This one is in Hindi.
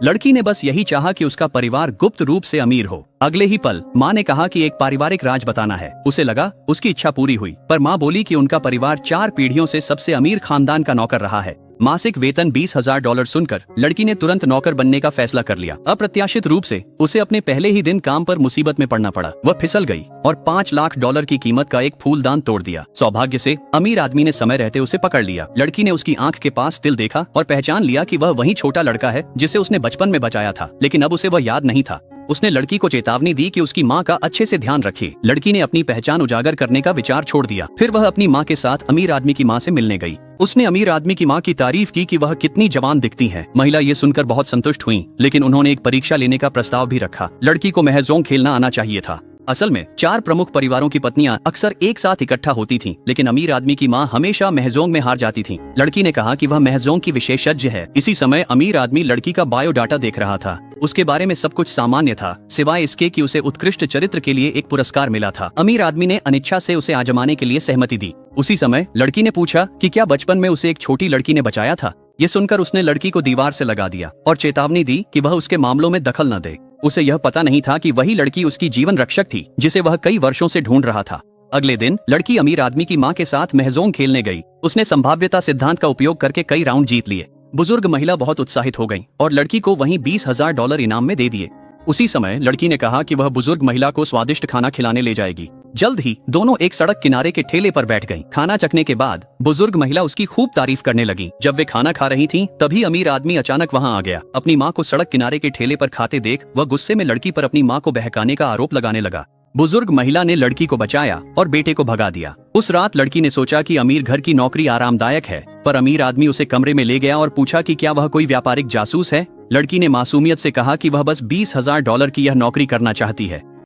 लड़की ने बस यही चाहा कि उसका परिवार गुप्त रूप से अमीर हो। अगले ही पल माँ ने कहा कि एक पारिवारिक राज बताना है। उसे लगा उसकी इच्छा पूरी हुई, पर माँ बोली कि उनका परिवार 4 पीढ़ियों से सबसे अमीर खानदान का नौकर रहा है। मासिक वेतन $20,000 सुनकर लड़की ने तुरंत नौकर बनने का फैसला कर लिया। अप्रत्याशित रूप से उसे अपने पहले ही दिन काम पर मुसीबत में पड़ना पड़ा। वह फिसल गई और $5 लाख की कीमत का एक फूलदान तोड़ दिया। सौभाग्य से अमीर आदमी ने समय रहते उसे पकड़ लिया। लड़की ने उसकी आंख के पास तिल देखा और पहचान लिया कि वह वही छोटा लड़का है जिसे उसने बचपन में बचाया था, लेकिन अब उसे वह याद नहीं था। उसने लड़की को चेतावनी दी कि उसकी माँ का अच्छे से ध्यान रखे। लड़की ने अपनी पहचान उजागर करने का विचार छोड़ दिया। फिर वह अपनी माँ के साथ अमीर आदमी की माँ से मिलने गई। उसने अमीर आदमी की माँ की तारीफ की कि वह कितनी जवान दिखती है। महिला ये सुनकर बहुत संतुष्ट हुई, लेकिन उन्होंने एक परीक्षा लेने का प्रस्ताव भी रखा। लड़की को महजोंग खेलना आना चाहिए था। असल में 4 प्रमुख परिवारों की पत्नियां अक्सर एक साथ इकट्ठा होती थीं, लेकिन अमीर आदमी की मां हमेशा महजोंग में हार जाती थीं। लड़की ने कहा कि वह महजोंग की विशेषज्ञ है। इसी समय अमीर आदमी लड़की का बायोडाटा देख रहा था। उसके बारे में सब कुछ सामान्य था, सिवाय इसके कि उसे उत्कृष्ट चरित्र के लिए एक पुरस्कार मिला था। अमीर आदमी ने अनिच्छा से उसे आजमाने के लिए सहमति दी। उसी समय लड़की ने पूछा कि क्या बचपन में उसे एक छोटी लड़की ने बचाया था। ये सुनकर उसने लड़की को दीवार से लगा दिया और चेतावनी दी कि वह उसके मामलों में दखल न दे। उसे यह पता नहीं था कि वही लड़की उसकी जीवन रक्षक थी, जिसे वह कई वर्षों से ढूंढ रहा था। अगले दिन लड़की अमीर आदमी की मां के साथ महजोंग खेलने गई। उसने संभाव्यता सिद्धांत का उपयोग करके कई राउंड जीत लिए। बुजुर्ग महिला बहुत उत्साहित हो गई और लड़की को वहीं $20,000 इनाम में दे दिए। उसी समय लड़की ने कहा कि वह बुजुर्ग महिला को स्वादिष्ट खाना खिलाने ले जाएगी। जल्द ही दोनों एक सड़क किनारे के ठेले पर बैठ गईं। खाना चखने के बाद बुजुर्ग महिला उसकी खूब तारीफ करने लगी। जब वे खाना खा रही थीं, तभी अमीर आदमी अचानक वहां आ गया। अपनी मां को सड़क किनारे के ठेले पर खाते देख वह गुस्से में लड़की पर अपनी मां को बहकाने का आरोप लगाने लगा। बुजुर्ग महिला ने लड़की को बचाया और बेटे को भगा दिया। उस रात लड़की ने सोचा कि अमीर घर की नौकरी आरामदायक है, पर अमीर आदमी उसे कमरे में ले गया और पूछा कि क्या वह कोई व्यापारिक जासूस है। लड़की ने मासूमियत से कहा कि वह बस $20,000 की यह नौकरी करना चाहती है।